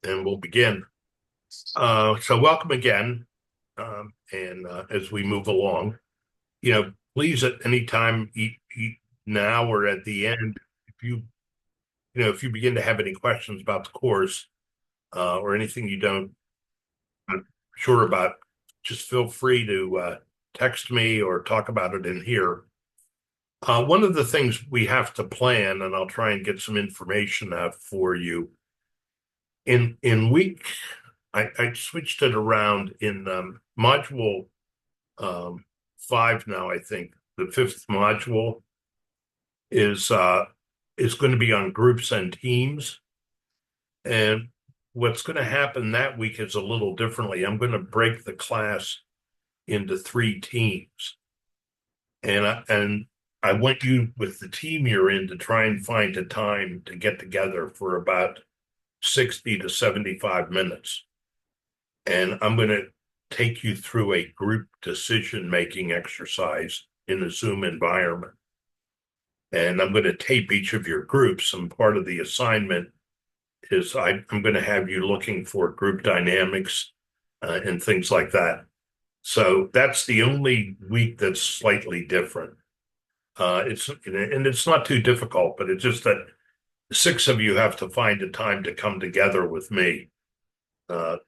And we'll begin. So welcome again. And as we move along, please at any time, now or at the end, if if you begin to have any questions about the course, or anything you don't not sure about, just feel free to text me or talk about it in here. One of the things we have to plan, and I'll try and get some information out for you in week. I switched it around in module um, 5 now. I think the fifth module is is going to be on groups and teams, and what's going to happen that week is a little differently. I'm going to break the class into 3 teams, and I want you with the team you're in to try and find a time to get together for about 60 to 75 minutes. And I'm going to take you through a group decision-making exercise in a Zoom environment. And I'm going to tape each of your groups. And part of the assignment is I'm going to have you looking for group dynamics and things like that. So that's the only week that's slightly different. It's not too difficult, but it's just that 6 of you have to find a time to come together with me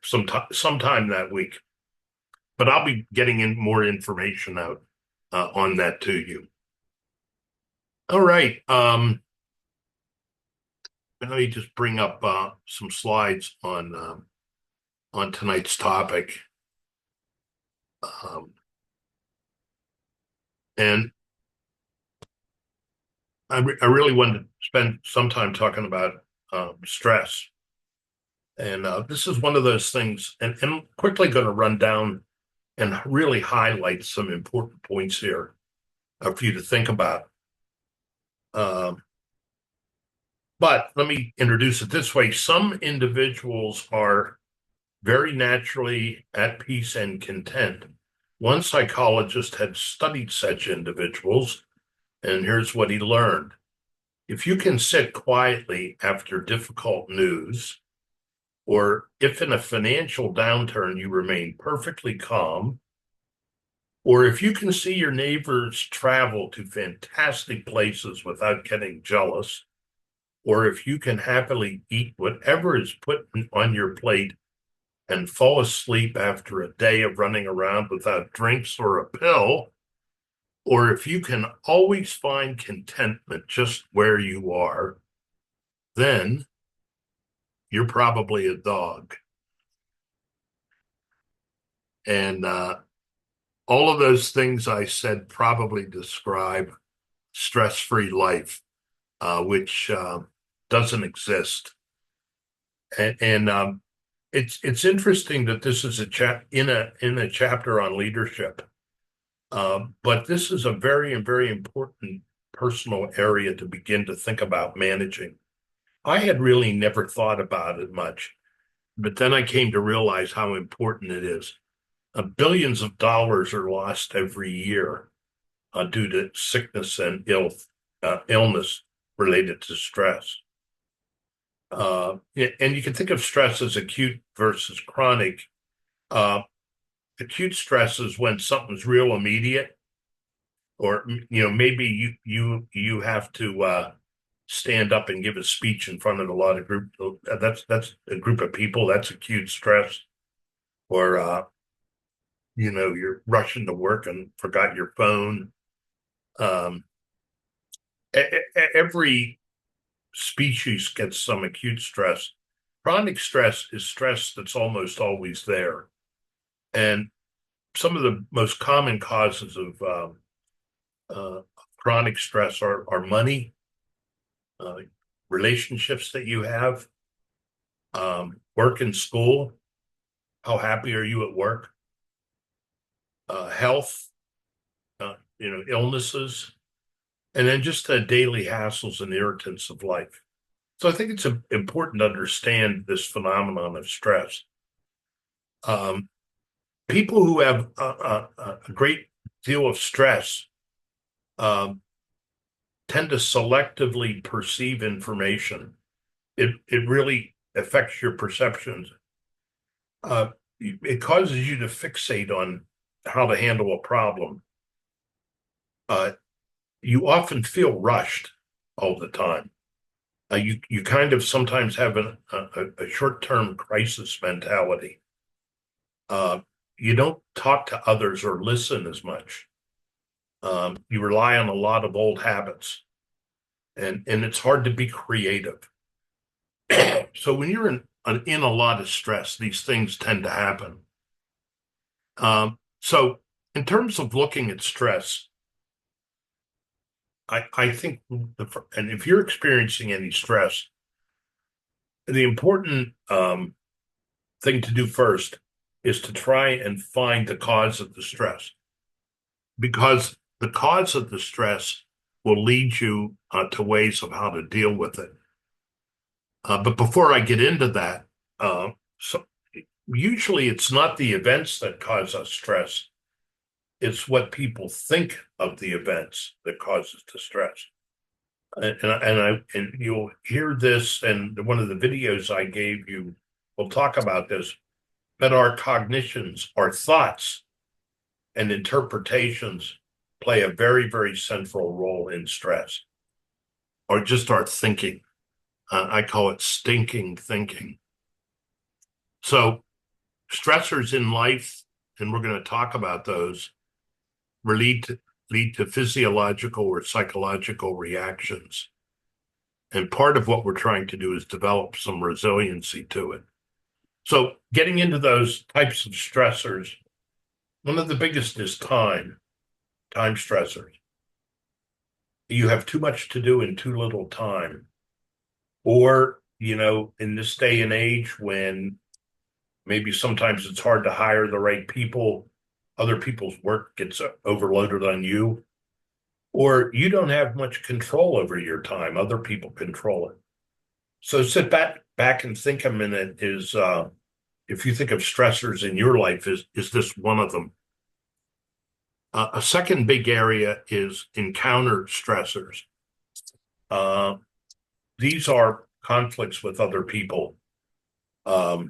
sometime that week. But I'll be getting in more information out on that to you. All right. Let me just bring up some slides on tonight's topic. And I really wanted to spend some time talking about stress. And this is one of those things, and I'm quickly going to run down and really highlight some important points here for you to think about. But let me introduce it this way. Some individuals are very naturally at peace and content. One psychologist had studied such individuals, and here's what he learned. If you can sit quietly after difficult news, or if in a financial downturn you remain perfectly calm, or if you can see your neighbors travel to fantastic places without getting jealous, or if you can happily eat whatever is put on your plate and fall asleep after a day of running around without drinks or a pill, or if you can always find contentment just where you are, then you're probably a dog. And all of those things I said probably describe stress-free life, which doesn't exist. And it's interesting that this is in a chapter on leadership, but this is a very important personal area to begin to think about managing. I had really never thought about it much, but then I came to realize how important it is. Billions of dollars are lost every year due to sickness and illness related to stress. And you can think of stress as acute versus chronic. Uh, Acute stress is when something's real immediate, or maybe you have to stand up and give a speech in front of a lot of group. That's a group of people. That's acute stress. Or you're rushing to work and forgot your phone. Um, every species gets some acute stress. Chronic stress is stress that's almost always there. And some of the most common causes of chronic stress are money, uh, relationships that you have, work and school. How happy are you at work? Health, illnesses, and then just the daily hassles and irritants of life. So I think it's important to understand this phenomenon of stress. Um, People who have a great deal of stress um, tend to selectively perceive information. It really affects your perceptions. It causes you to fixate on how to handle a problem. You often feel rushed all the time. You kind of sometimes have a short-term crisis mentality. You don't talk to others or listen as much. You rely on a lot of old habits, and it's hard to be creative. So when you're in a lot of stress, these things tend to happen. So in terms of looking at stress, I think, and if you're experiencing any stress, the important thing to do first is to try and find the cause of the stress, because the cause of the stress will lead you to ways of how to deal with it. But before I get into that, so usually it's not the events that cause us stress. It's what people think of the events that causes the stress. And you'll hear this, and one of the videos I gave you will talk about this, that our cognitions, our thoughts and interpretations play a very, very central role in stress, or just our thinking. I call it stinking thinking. So stressors in life, and we're going to talk about those, lead to physiological or psychological reactions. And part of what we're trying to do is develop some resiliency to it. So getting into those types of stressors, one of the biggest is time stressors. You have too much to do in too little time. Or, in this day and age when maybe sometimes it's hard to hire the right people, other people's work gets overloaded on you, or you don't have much control over your time, other people control it. So sit back and think a minute, if you think of stressors in your life, is this one of them? A second big area is encounter stressors. These are conflicts with other people. A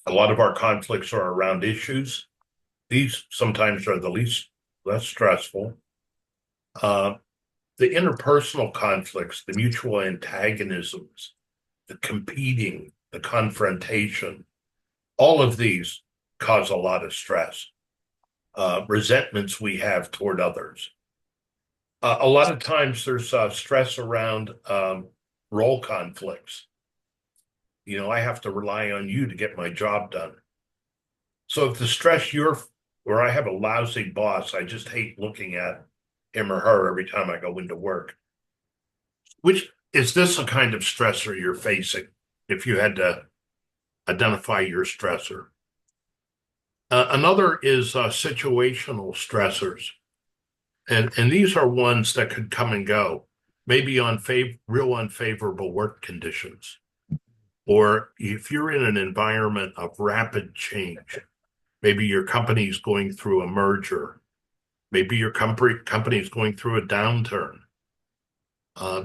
lot of our conflicts are around issues. These sometimes are less stressful. The interpersonal conflicts, the mutual antagonisms, the competing, the confrontation, all of these cause a lot of stress. Resentments we have toward others. A lot of times there's stress around role conflicts. I have to rely on you to get my job done. So if the stress or I have a lousy boss, I just hate looking at him or her every time I go into work. Which is this a kind of stressor you're facing if you had to identify your stressor? Another is situational stressors. And these are ones that could come and go, maybe on real unfavorable work conditions. Or if you're in an environment of rapid change, maybe your company is going through a merger, maybe your company is going through a downturn.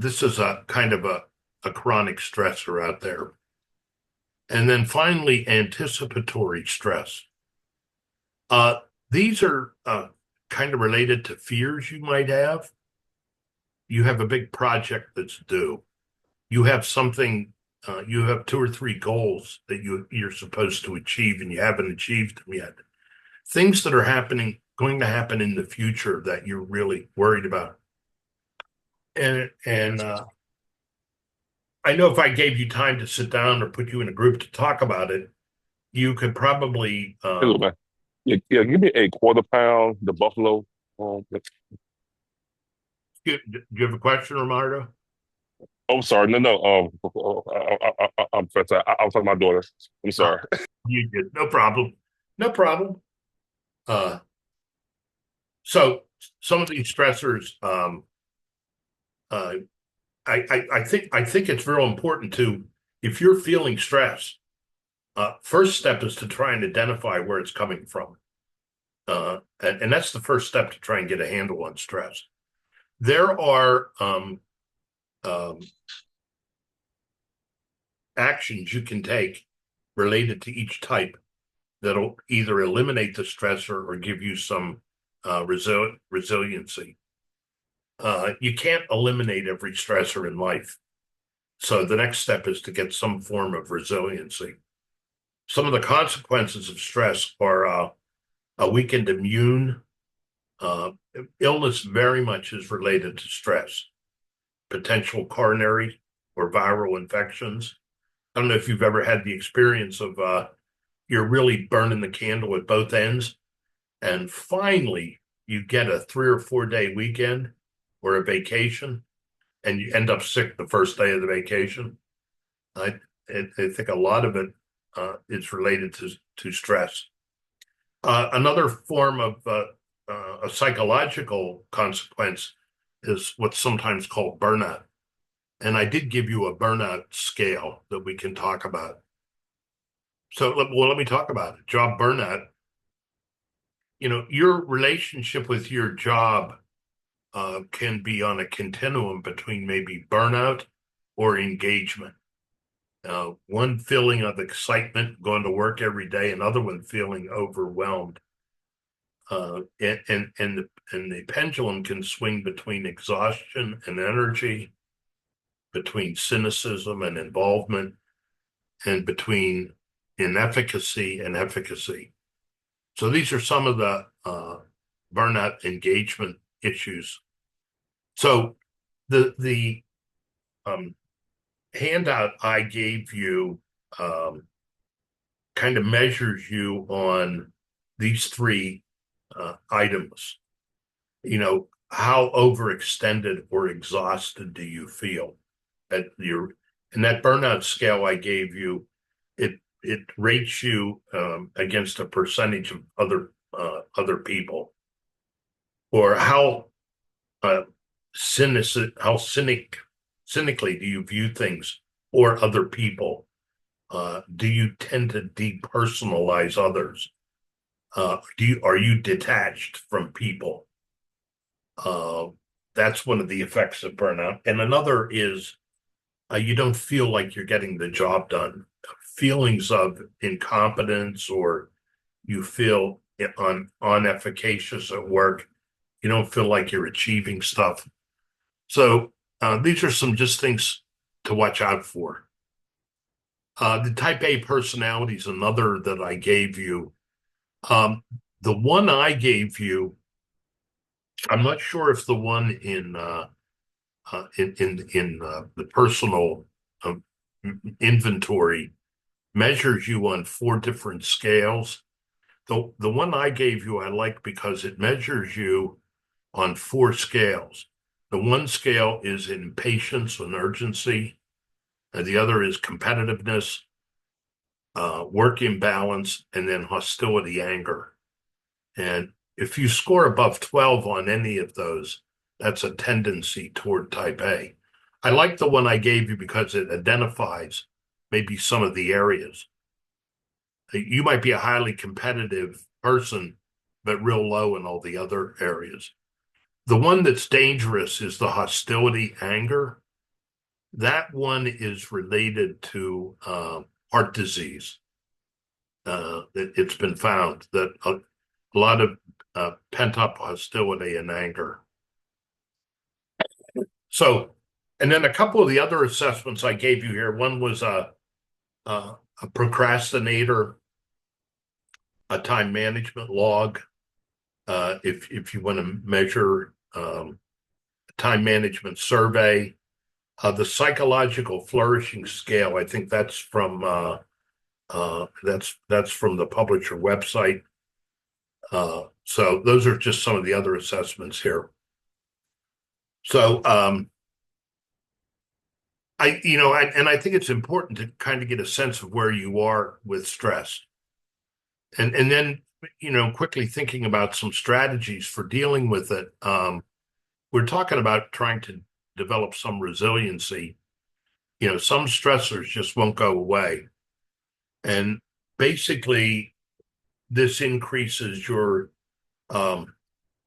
This is a kind of a chronic stressor out there. And then finally, anticipatory stress. These are kind of related to fears you might have. You have a big project that's due. You have something, you have 2 or 3 goals that you're supposed to achieve and you haven't achieved them yet. Things that are going to happen in the future that you're really worried about. And I know if I gave you time to sit down or put you in a group to talk about it, you could probably. Hey, look, man. Yeah, give me a quarter pound, the buffalo. Do you have a question, Romardo? Oh, sorry. No, no. I'm sorry. I was talking to my daughter. I'm Uh, sorry. you did. No problem. No problem. Uh, so some of these stressors, uh, I think it's real important to, if you're feeling stress, first step is to try and identify where it's coming from. And that's the first step to try and get a handle on stress. There are um, actions you can take related to each type that'll either eliminate the stressor or give you some resiliency. You can't eliminate every stressor in life. So the next step is to get some form of resiliency. Some of the consequences of stress are a weakened immune. Illness very much is related to stress, potential coronary or viral infections. I don't know if you've ever had the experience of you're really burning the candle at both ends, and finally you get a 3 or 4 day weekend or a vacation, and you end up sick the first day of the vacation. I, I think a lot of it is related to stress. Another form of a psychological consequence is what's sometimes called burnout. And I did give you a burnout scale that we can talk about. So, well, let me talk about it. Job burnout. Your relationship with your job can be on a continuum between maybe burnout or engagement. One feeling of excitement going to work every day, another one feeling overwhelmed. And the pendulum can swing between exhaustion and energy, between cynicism and involvement, and between inefficacy and efficacy. So these are some of the burnout engagement issues. So the handout I gave you kind of measures you on these three items. How overextended or exhausted do you feel at your, and that burnout scale I gave you, it rates you against a percentage of other people, or how cynically do you view things or other people? Do you tend to depersonalize others? Are you detached from people? That's one of the effects of burnout. And another is you don't feel like you're getting the job done. Feelings of incompetence, or you feel unefficacious at work. You don't feel like you're achieving stuff. So these are some just things to watch out for. The type A personality is another that I gave you. The one I gave you, I'm not sure if the one in the personal inventory measures you on 4 different scales. The one I gave you I like because it measures you on 4 scales. The one scale is impatience and urgency, and the other is competitiveness, work imbalance, and then hostility, anger. And if you score above 12 on any of those, that's a tendency toward type A. I like the one I gave you because it identifies maybe some of the areas. You might be a highly competitive person, but real low in all the other areas. The one that's dangerous is the hostility, anger. That one is related to heart disease. It's been found that a lot of pent-up hostility and anger. So, and then a couple of the other assessments I gave you here. One was a procrastinator, a time management log. If you want to measure time management survey, the psychological flourishing scale. I think that's from the publisher website. So those are just some of the other assessments here. So I think it's important to kind of get a sense of where you are with stress, and then quickly thinking about some strategies for dealing with it. We're talking about trying to develop some resiliency. Some stressors just won't go away, and basically this increases your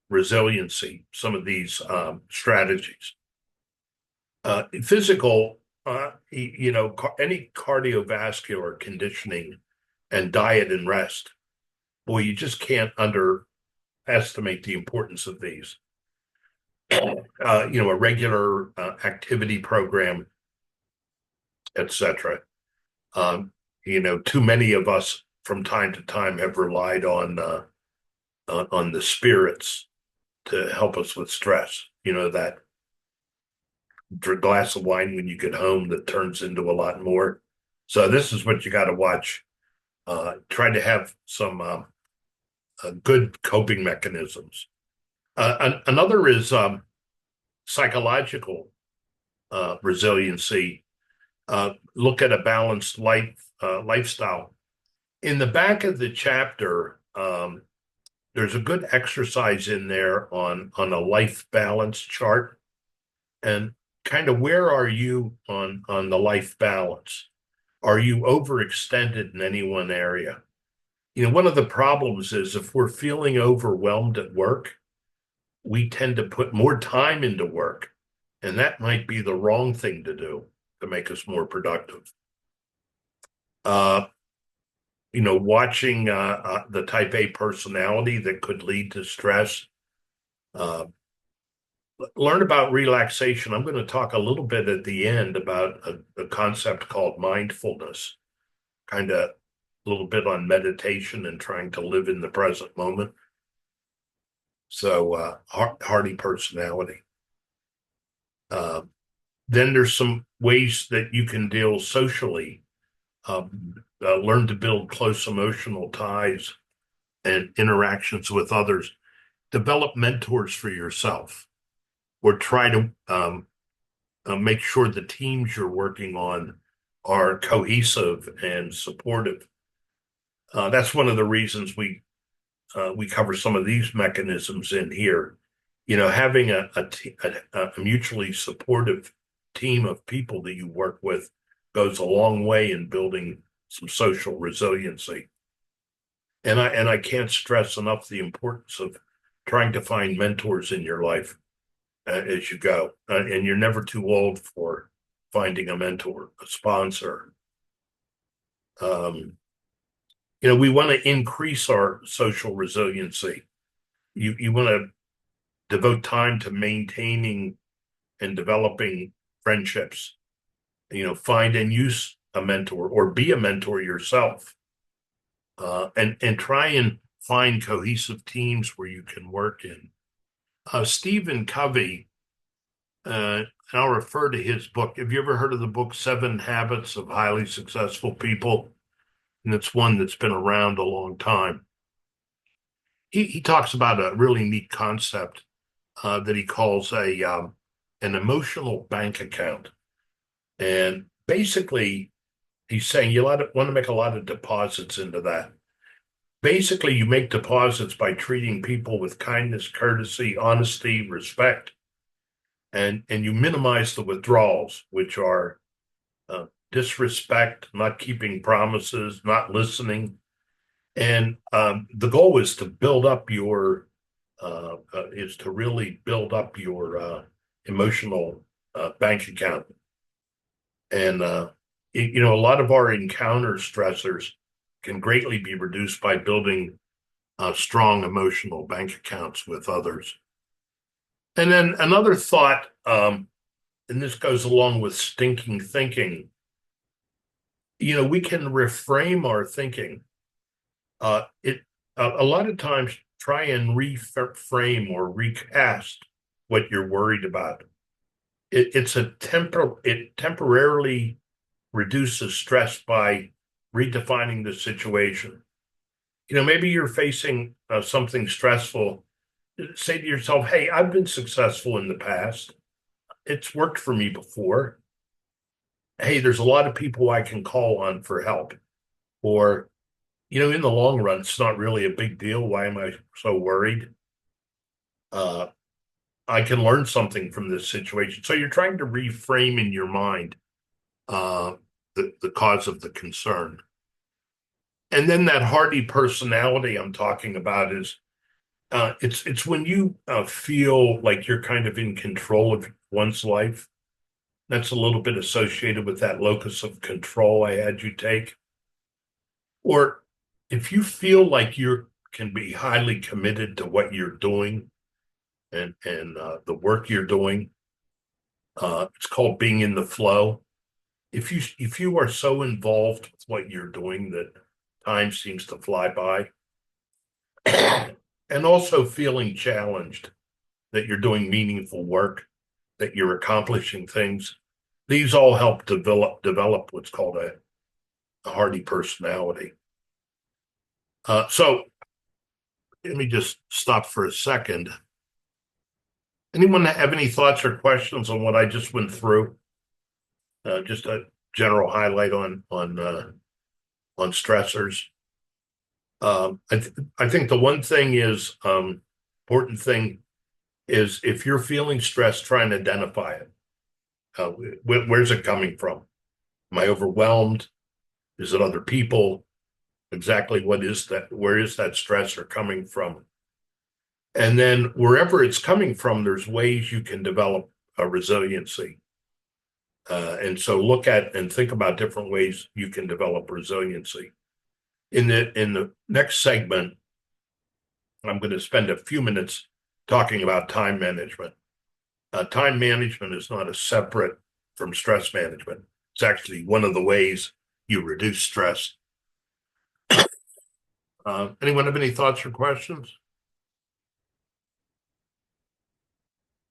resiliency. Some of these strategies. Physical any cardiovascular conditioning and diet and rest, boy, you just can't underestimate the importance of these. A regular activity program, etc. Too many of us from time to time have relied on the spirits to help us with stress. That glass of wine when you get home that turns into a lot more. So this is what you got to watch. Try to have some good coping mechanisms. Another is psychological resiliency. Look at a balanced lifestyle. In the back of the chapter, there's a good exercise in there on a life balance chart, and kind of where are you on the life balance? Are you overextended in any one area? One of the problems is if we're feeling overwhelmed at work, we tend to put more time into work, and that might be the wrong thing to do to make us more productive. Watching the type A personality that could lead to stress. Learn about relaxation. I'm going to talk a little bit at the end about a concept called mindfulness, kind of a little bit on meditation and trying to live in the present moment. So hardy personality. Then there's some ways that you can deal socially. Learn to build close emotional ties and interactions with others. Develop mentors for yourself, or try to make sure the teams you're working on are cohesive and supportive. That's one of the reasons we cover some of these mechanisms in here. Having a mutually supportive team of people that you work with goes a long way in building some social resiliency. And I can't stress enough the importance of trying to find mentors in your life as you go. And you're never too old for finding a mentor, a sponsor. We want to increase our social resiliency. You want to devote time to maintaining and developing friendships. Find and use a mentor or be a mentor yourself. And try and find cohesive teams where you can work in. Stephen Covey, and I'll refer to his book. Have you ever heard of the book 7 Habits of Highly Successful People? And it's one that's been around a long time. He talks about a really neat concept that he calls an emotional bank account. And basically, he's saying you want to make a lot of deposits into that. Basically, you make deposits by treating people with kindness, courtesy, honesty, respect, and you minimize the withdrawals, which are disrespect, not keeping promises, not listening. And the goal is to build up really build up your emotional bank account. And a lot of our encounter stressors can greatly be reduced by building strong emotional bank accounts with others. And then another thought, and this goes along with stinking thinking, we can reframe our thinking. A lot of times try and reframe or recast what you're worried about. It temporarily reduces stress by redefining the situation. Maybe you're facing something stressful. Say to yourself, hey, I've been successful in the past. It's worked for me before. Hey, there's a lot of people I can call on for help. Or, in the long run, it's not really a big deal. Why am I so worried? I can learn something from this situation. So you're trying to reframe in your mind the cause of the concern. And then that hardy personality I'm talking about is it's when you feel like you're kind of in control of one's life. that's a little bit associated with that locus of control I had you take. Or if you feel like you can be highly committed to what you're doing and the work you're doing, it's called being in the flow. If you are so involved with what you're doing that time seems to fly by, and also feeling challenged that you're doing meaningful work, that you're accomplishing things, these all help develop what's called a hardy personality. So let me just stop for a second. Anyone have any thoughts or questions on what I just went through? Just a general highlight on stressors. I think the one thing is important thing is if you're feeling stressed, try and identify it. Where's it coming from? Am I overwhelmed? Is it other people? Exactly what is that? Where is that stressor coming from? And then wherever it's coming from, there's ways you can develop a resiliency. And so look at and think about different ways you can develop resiliency. In the next segment, I'm going to spend a few minutes talking about time management. Time management is not a separate from stress management. It's actually one of the ways you reduce stress. Anyone have any thoughts or questions?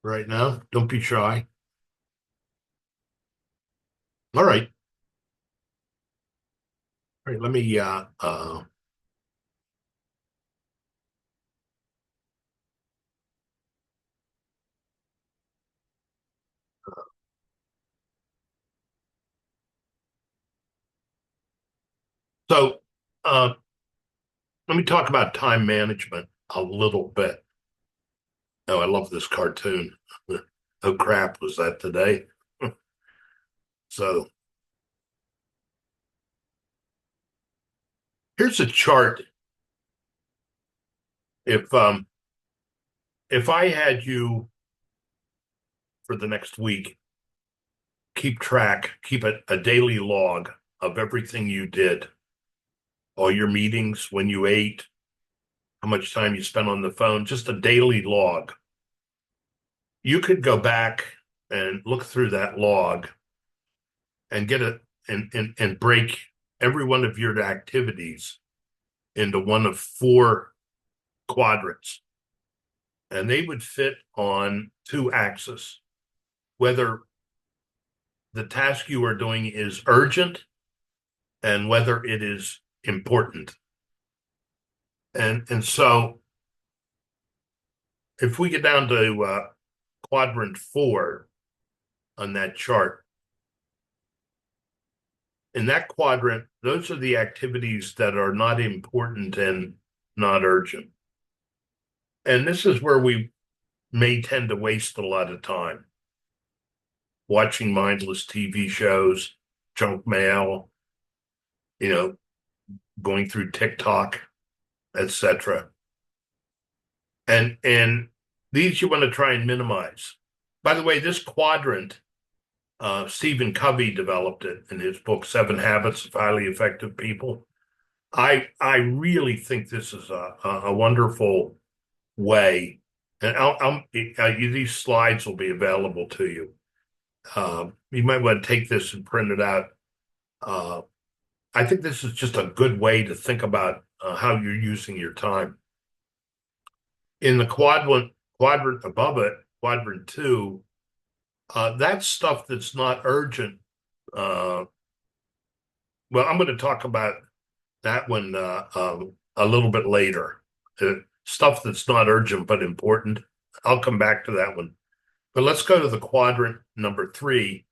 Right now, don't be shy. All right. All right, let me so uh let me talk about time management a little bit. Oh, I love this cartoon. Oh crap, was that today? So here's a chart. If I had you for the next week, keep a daily log of everything you did, all your meetings, when you ate, how much time you spent on the phone, just a daily log. You could go back and look through that log and get it and break every one of your activities into one of four quadrants. And they would fit on two axes, whether the task you are doing is urgent and whether it is important. And so if we get down to quadrant 4 on that chart, in that quadrant, those are the activities that are not important and not urgent. And this is where we may tend to waste a lot of time watching mindless TV shows, junk mail, going through TikTok, etc. And these you want to try and minimize. By the way, this quadrant, Stephen Covey developed it in his book, 7 Habits of Highly Effective People. I really think this is a wonderful way, and these slides will be available to you. You might want to take this and print it out. I think this is just a good way to think about how you're using your time. In the quadrant above it, quadrant 2, that's stuff that's not urgent. Well, I'm going to talk about that one a little bit later. Stuff that's not urgent but important. I'll come back to that one. But let's go to the quadrant number 3,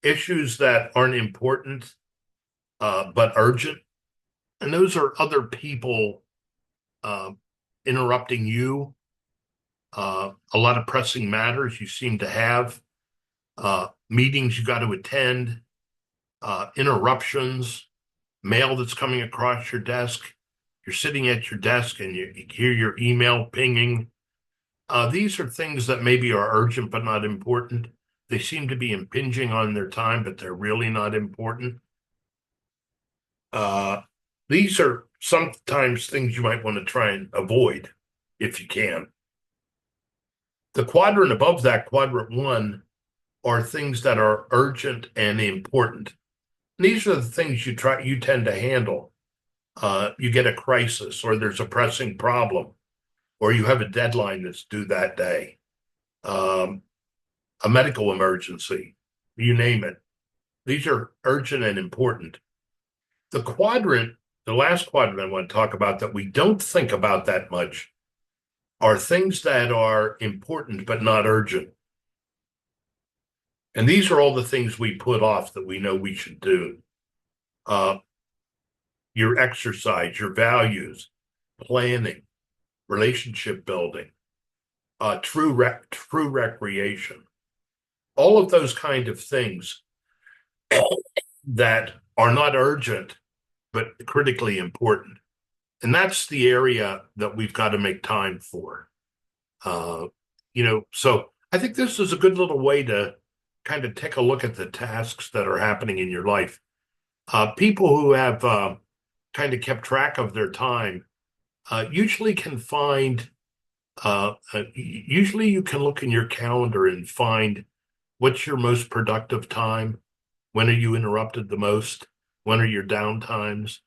issues that aren't important but urgent. And those are other people interrupting you. A lot of pressing matters you seem to have, meetings you got to attend, interruptions, mail that's coming across your desk. You're sitting at your desk and you hear your email pinging. These are things that maybe are urgent but not important. they seem to be impinging on their time, but they're really not important. Uh, these are sometimes things you might want to try and avoid if you can. The quadrant above that, quadrant one, are things that are urgent and important. These are the things you tend to handle. You get a crisis, or there's a pressing problem, or you have a deadline that's due that day, a medical emergency, you name it. These are urgent and important. The quadrant, the last quadrant I want to talk about that we don't think about that much are things that are important but not urgent. And these are all the things we put off that we know we should do. Uh, your exercise, your values, planning, relationship building, true recreation, all of those kind of things that are not urgent but critically important. And that's the area that we've got to make time for. Uh, so I think this is a good little way to kind of take a look at the tasks that are happening in your life. People who have kind of kept track of their time usually can find, usually you can look in your calendar and find what's your most productive time. When are you interrupted the most? When are your down times?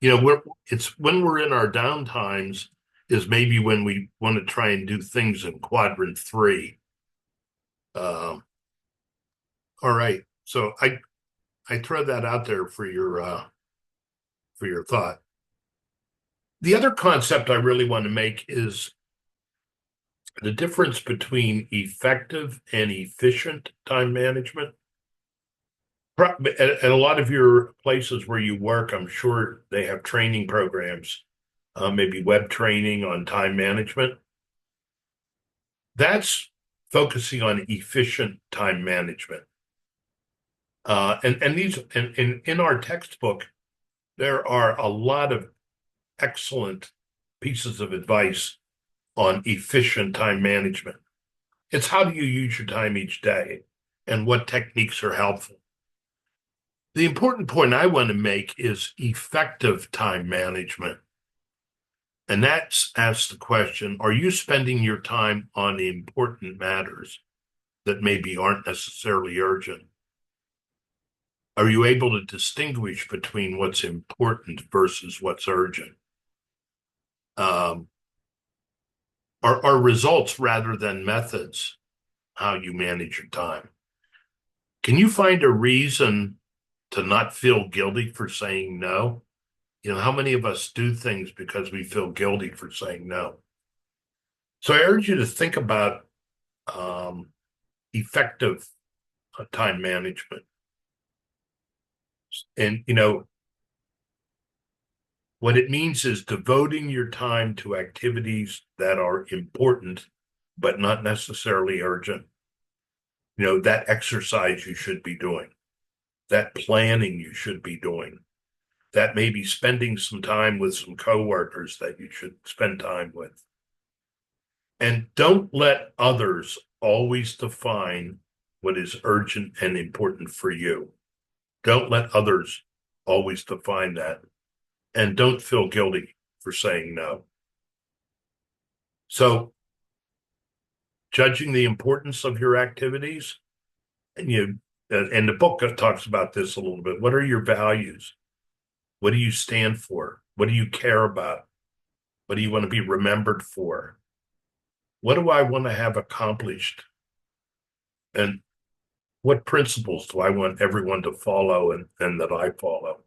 It's when we're in our down times is maybe when we want to try and do things in quadrant three. Um, all right. So I throw that out there for your thought. The other concept I really want to make is the difference between effective and efficient time management. At a lot of your places where you work, I'm sure they have training programs, maybe web training on time management. That's focusing on efficient time management. And these in our textbook, there are a lot of excellent pieces of advice on efficient time management. It's how do you use your time each day and what techniques are helpful. The important point I want to make is effective time management. And that's asks the question, are you spending your time on the important matters that maybe aren't necessarily urgent? Are you able to distinguish between what's important versus what's urgent? Are results rather than methods how you manage your time? Can you find a reason to not feel guilty for saying no? How many of us do things because we feel guilty for saying no? So I urge you to think about effective time management. And, what it means is devoting your time to activities that are important, but not necessarily urgent. That exercise you should be doing, that planning you should be doing, that maybe spending some time with some coworkers that you should spend time with. And don't let others always define what is urgent and important for you. Don't let others always define that. And don't feel guilty for saying no. So, judging the importance of your activities, and the book talks about this a little bit. What are your values? What do you stand for? What do you care about? What do you want to be remembered for? What do I want to have accomplished? And what principles do I want everyone to follow and that I follow?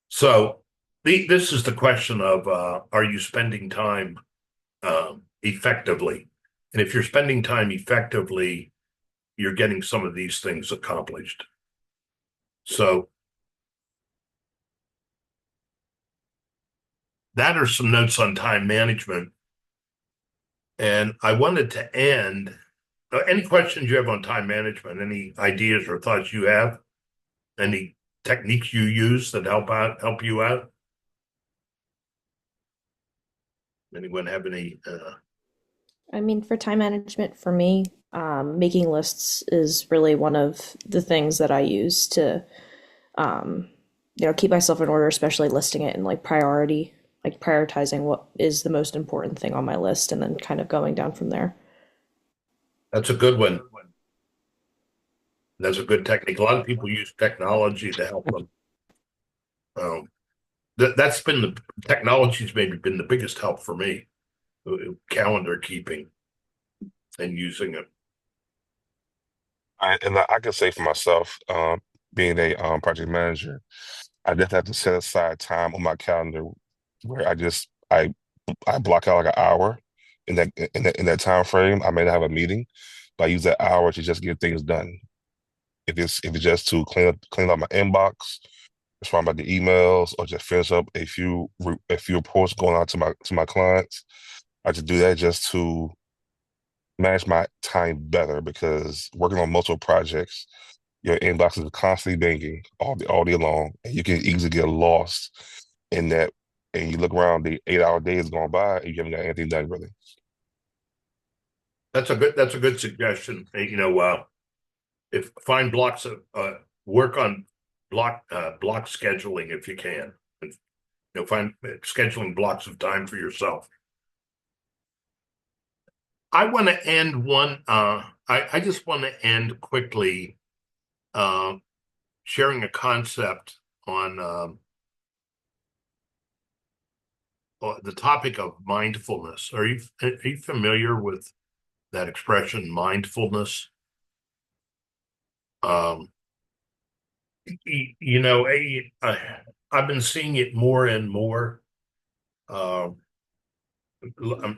So this is the question of are you spending time effectively? And if you're spending time effectively, you're getting some of these things accomplished. So that are some notes on time management. And I wanted to end. Any questions you have on time management? Any ideas or thoughts you have? Any techniques you use that help you out? Anyone have any? I mean, for time management, for me, making lists is really one of the things that I use to, um, keep myself in order, especially listing it in like priority, like prioritizing what is the most important thing on my list and then kind of going down from there. That's a good one. That's a good technique. A lot of people use technology to help them. Um, that's been the technology's maybe been the biggest help for me, calendar keeping and using it. I can say for myself, being a project manager, I just have to set aside time on my calendar where I block out like an hour in that time frame. I may not have a meeting, but I use that hour to just get things done. If it's just to clean up my inbox, respond about the emails, or just finish up a few reports going out to my clients, I just do that just to manage my time better because working on multiple projects, your inbox is constantly banging all day long, and you can easily get lost in that. And you look around, the 8 hour day is going by, and you haven't got anything done really. That's a good suggestion. If find blocks of work on block scheduling if you can, and find scheduling blocks of time for yourself. I want to end one. I just want to end quickly, uh, sharing a concept on the topic of mindfulness. Are you familiar with that expression, mindfulness? Um, you know, I've been seeing it more and more. Um,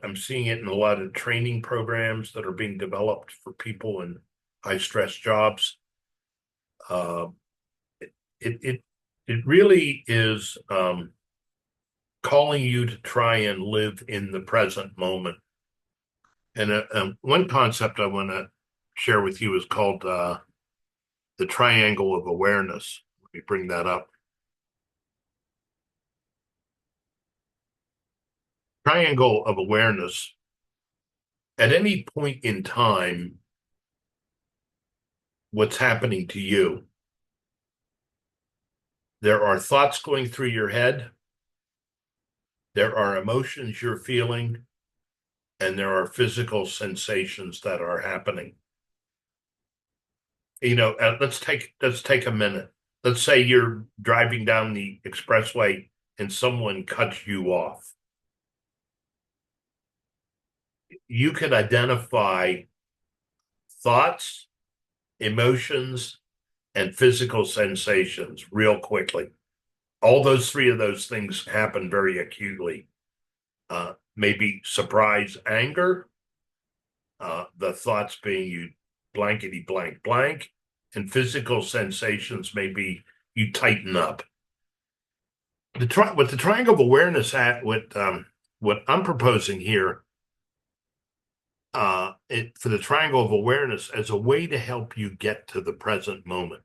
I'm seeing it in a lot of training programs that are being developed for people in high stress jobs. Uh, it, it it really is calling you to try and live in the present moment. And one concept I want to share with you is called the triangle of awareness. Let me bring that up. Triangle of awareness. At any point in time, what's happening to you? There are thoughts going through your head, there are emotions you're feeling, and there are physical sensations that are happening. Let's take a minute. Let's say you're driving down the expressway and someone cuts you off. You can identify thoughts, emotions, and physical sensations real quickly. All those three of those things happen very acutely. Maybe surprise, anger, the thoughts being you blankety blank blank, and physical sensations may be you tighten up. What the triangle of awareness at what I'm proposing here, for the triangle of awareness as a way to help you get to the present moment.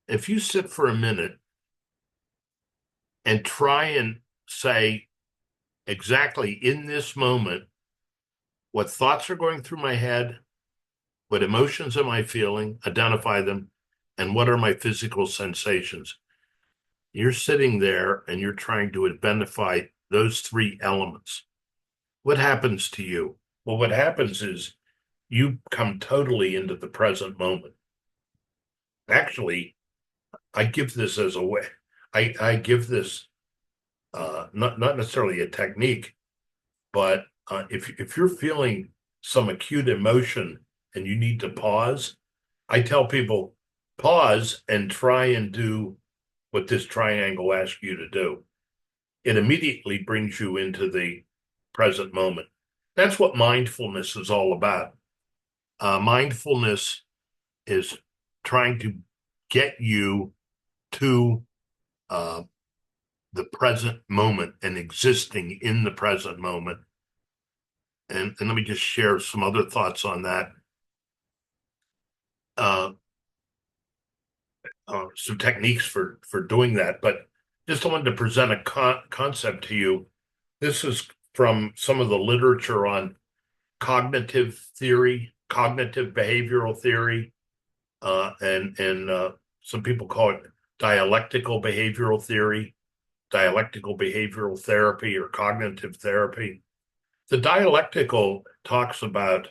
If you sit for a minute and try and say exactly in this moment what thoughts are going through my head, what emotions am I feeling, identify them, and what are my physical sensations. You're sitting there and you're trying to identify those three elements. What happens to you? Well, what happens is you come totally into the present moment. Actually, I give this as a way. I give this not necessarily a technique, but if you're feeling some acute emotion and you need to pause, I tell people pause and try and do what this triangle asks you to do. It immediately brings you into the present moment. That's what mindfulness is all about. Mindfulness is trying to get you to uh, the present moment and existing in the present moment. And let me just share some other thoughts on that. Uh, some techniques for doing that, but just wanted to present a concept to you. This is from some of the literature on cognitive theory, cognitive behavioral theory, and some people call it dialectical behavioral theory, dialectical behavioral therapy, or cognitive therapy. The dialectical talks about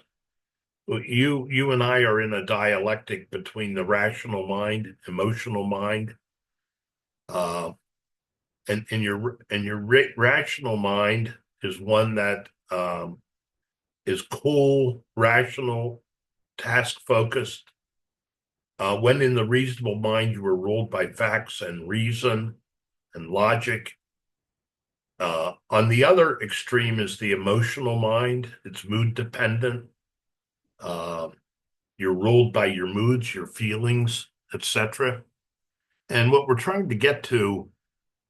you and I are in a dialectic between the rational mind, emotional mind, uh, and your rational mind is one that is cool, rational, task focused. When in the reasonable mind, you are ruled by facts and reason and logic. On the other extreme is the emotional mind. It's mood dependent. Uh, you're ruled by your moods, your feelings, etc. And what we're trying to get to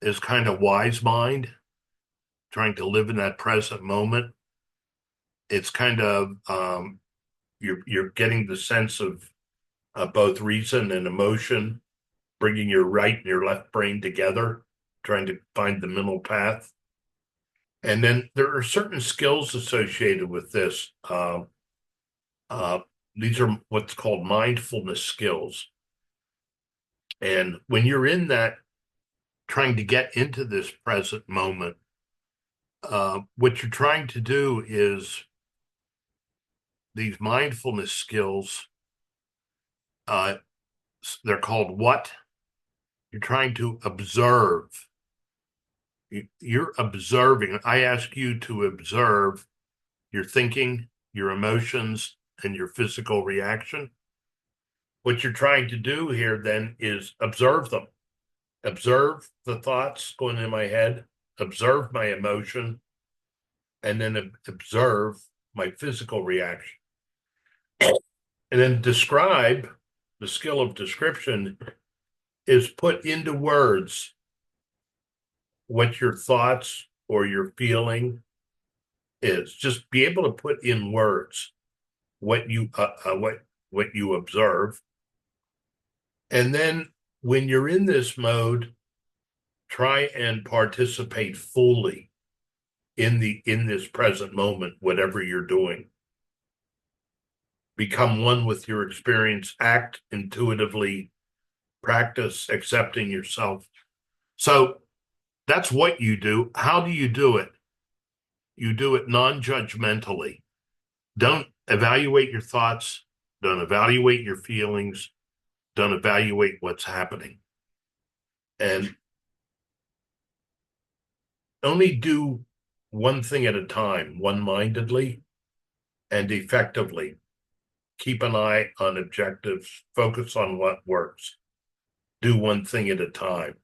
is kind of wise mind, trying to live in that present moment. It's kind of you're getting the sense of both reason and emotion, bringing your right and your left brain together, trying to find the middle path. And then there are certain skills associated with this. Uh, these are what's called mindfulness skills. And when you're in that, trying to get into this present moment, what you're trying to do is these mindfulness skills, they're called what? You're trying to observe. You're observing. I ask you to observe your thinking, your emotions, and your physical reaction. What you're trying to do here then is observe them. Observe the thoughts going in my head, observe my emotion, and then observe my physical reaction. And then describe. The skill of description is put into words what your thoughts or your feeling is. Just be able to put in words what you observe. And then when you're in this mode, try and participate fully in this present moment, whatever you're doing. Become one with your experience, act intuitively, practice accepting yourself. So that's what you do. How do you do it? You do it non-judgmentally. Don't evaluate your thoughts. Don't evaluate your feelings. Don't evaluate what's happening. And only do one thing at a time, one-mindedly and effectively. Keep an eye on objectives. Focus on what works. Do one thing at a time.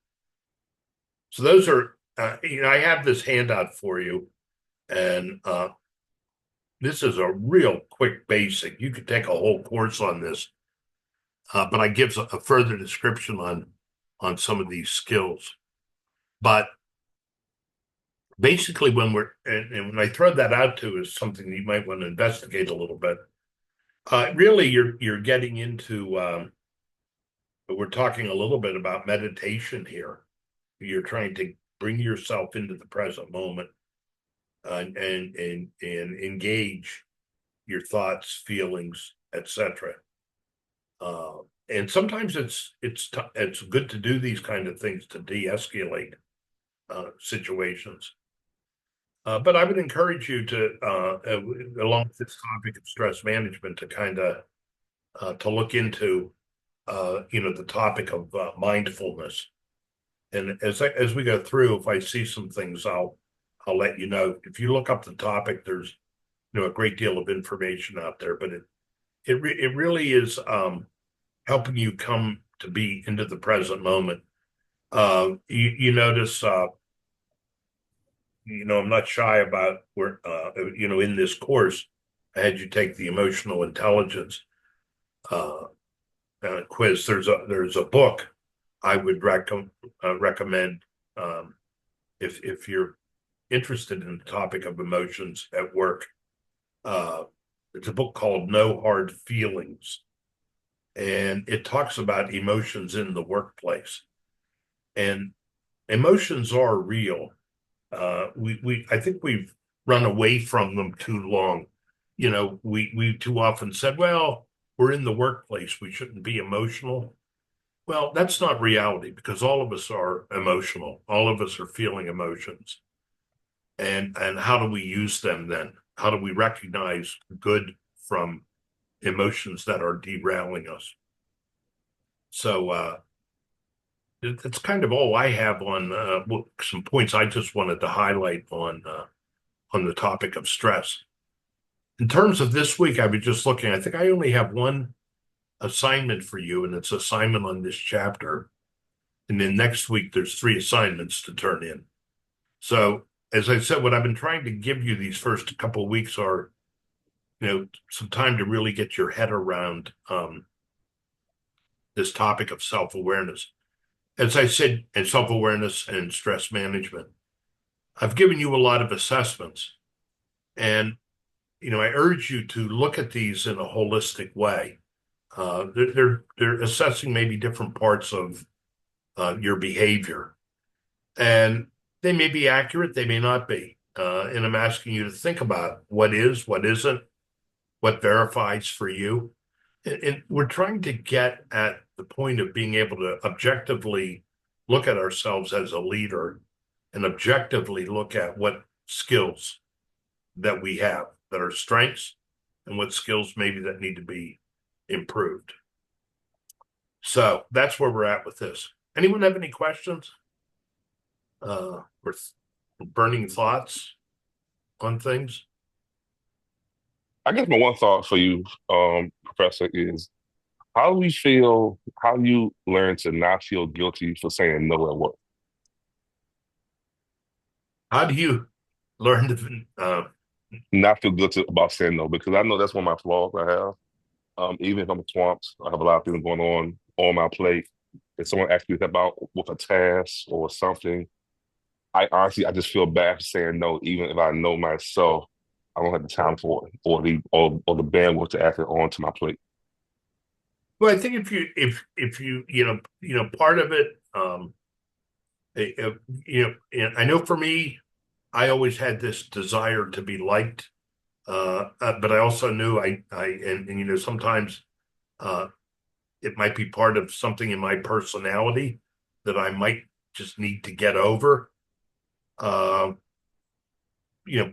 So those are, I have this handout for you, and this is a real quick basic. You could take a whole course on this, but I give a further description on some of these skills. But basically, when when I throw that out to is something you might want to investigate a little bit. Really, you're getting into. We're talking a little bit about meditation here. You're trying to bring yourself into the present moment and engage your thoughts, feelings, etc. And sometimes it's good to do these kind of things to de-escalate situations. But I would encourage you to, along with this topic of stress management, to kind of to look into, the topic of mindfulness. And as we go through, if I see some things, I'll let you know. If you look up the topic, there's a great deal of information out there, but it really is helping you come to be into the present moment. You notice, I'm not shy about where, in this course, I had you take the emotional intelligence quiz. There's a book I would recommend if you're interested in the topic of emotions at work. It's a book called No Hard Feelings, and it talks about emotions in the workplace. And emotions are real. I think we've run away from them too long. we too often said, well, we're in the workplace, we shouldn't be emotional. Well, that's not reality because all of us are emotional. All of us are feeling emotions. And how do we use them then? How do we recognize good from emotions that are derailing us? So that's kind of all I have on some points I just wanted to highlight on the topic of stress. In terms of this week, I was just looking. I think I only have one assignment for you, and it's assignment on this chapter. And then next week, there's three assignments to turn in. So, as I said, what I've been trying to give you these first couple of weeks are, some time to really get your head around this topic of self-awareness. As I said, and self-awareness and stress management. I've given you a lot of assessments, and I urge you to look at these in a holistic way. They're assessing maybe different parts of your behavior, and they may be accurate, they may not be. And I'm asking you to think about what is, what isn't, what verifies for you. And we're trying to get at the point of being able to objectively look at ourselves as a leader and objectively look at what skills that we have that are strengths and what skills maybe that need to be improved. So that's where we're at with this. Anyone have any questions or burning thoughts on things? I guess my one thought for you, Professor, is how do you learn to not feel guilty for saying no at work? How do you learn to Not feel guilty about saying no, because I know that's one of my flaws I have. Even if I'm swamped, I have a lot of things going on my plate. If someone asks me about with a task or something, I just feel bad for saying no, even if I know myself I don't have the time for it or the bandwidth to add it on to my plate. well, I think if you part of it and I know for me I always had this desire to be liked, but I also knew and sometimes uh, it might be part of something in my personality that I might just need to get over. Uh,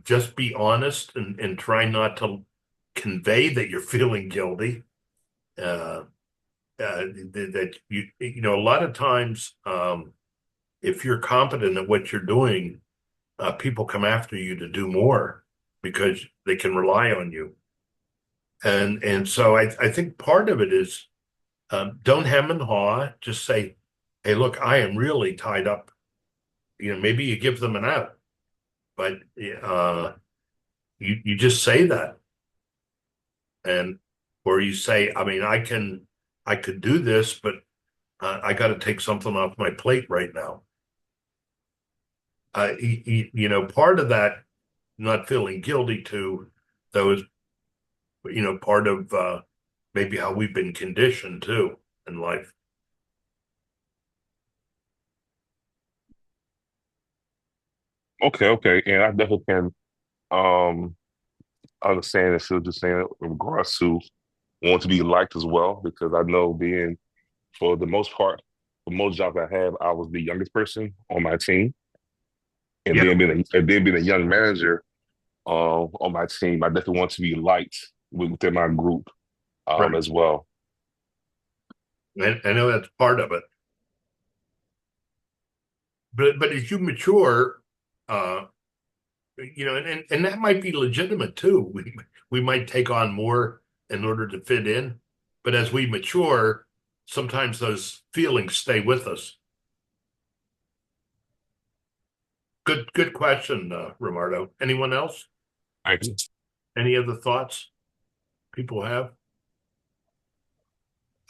just be honest and try not to convey that you're feeling guilty. Uh, that a lot of times, if you're competent at what you're doing, people come after you to do more because they can rely on you. And so I think part of it is don't hem and haw. Just say, "Hey, look, I am really tied up." Maybe you give them an out, but you just say that, and or you say, "I mean, I could do this, but I got to take something off my plate right now." Part of that not feeling guilty to those, part of maybe how we've been conditioned too in life. Okay, okay. And I definitely can um understand and feel just saying in regards to want to be liked as well, because I know being for the most part, for most jobs I have, I was the youngest person on my team. And Yeah, then being a young manager on my team, I definitely want to be liked within my group right. as well. I know that's part of it, but as you mature, uh, and that might be legitimate too. We might take on more in order to fit in, but as we mature, sometimes those feelings stay with us. Good question, Romardo. Anyone else? Thank you. Any other thoughts people have?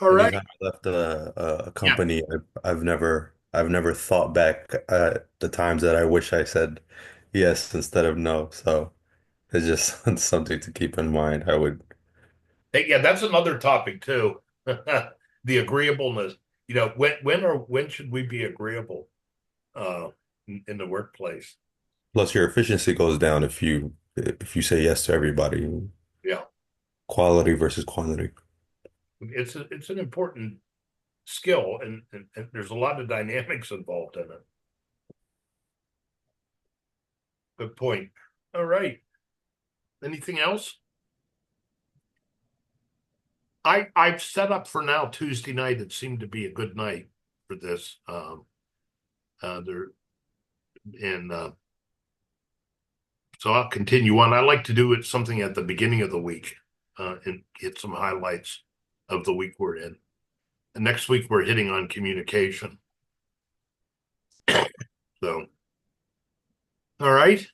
All right. Anytime I left a Yeah. company, I've never thought back at the times that I wish I said yes instead of no. So it's just something to keep in mind. I would Hey, yeah, that's another topic too. The agreeableness. When should we be agreeable in the workplace? plus your efficiency goes down if you say yes to everybody. Yeah, Quality versus quantity. it's an important skill, and there's a lot of dynamics involved in it. Good point. All right. Anything else? I've set up for now Tuesday night. It seemed to be a good night for this. There and so I'll continue on. I like to do it something at the beginning of the week, and get some highlights of the week we're in. And next week we're hitting on communication. So, all right.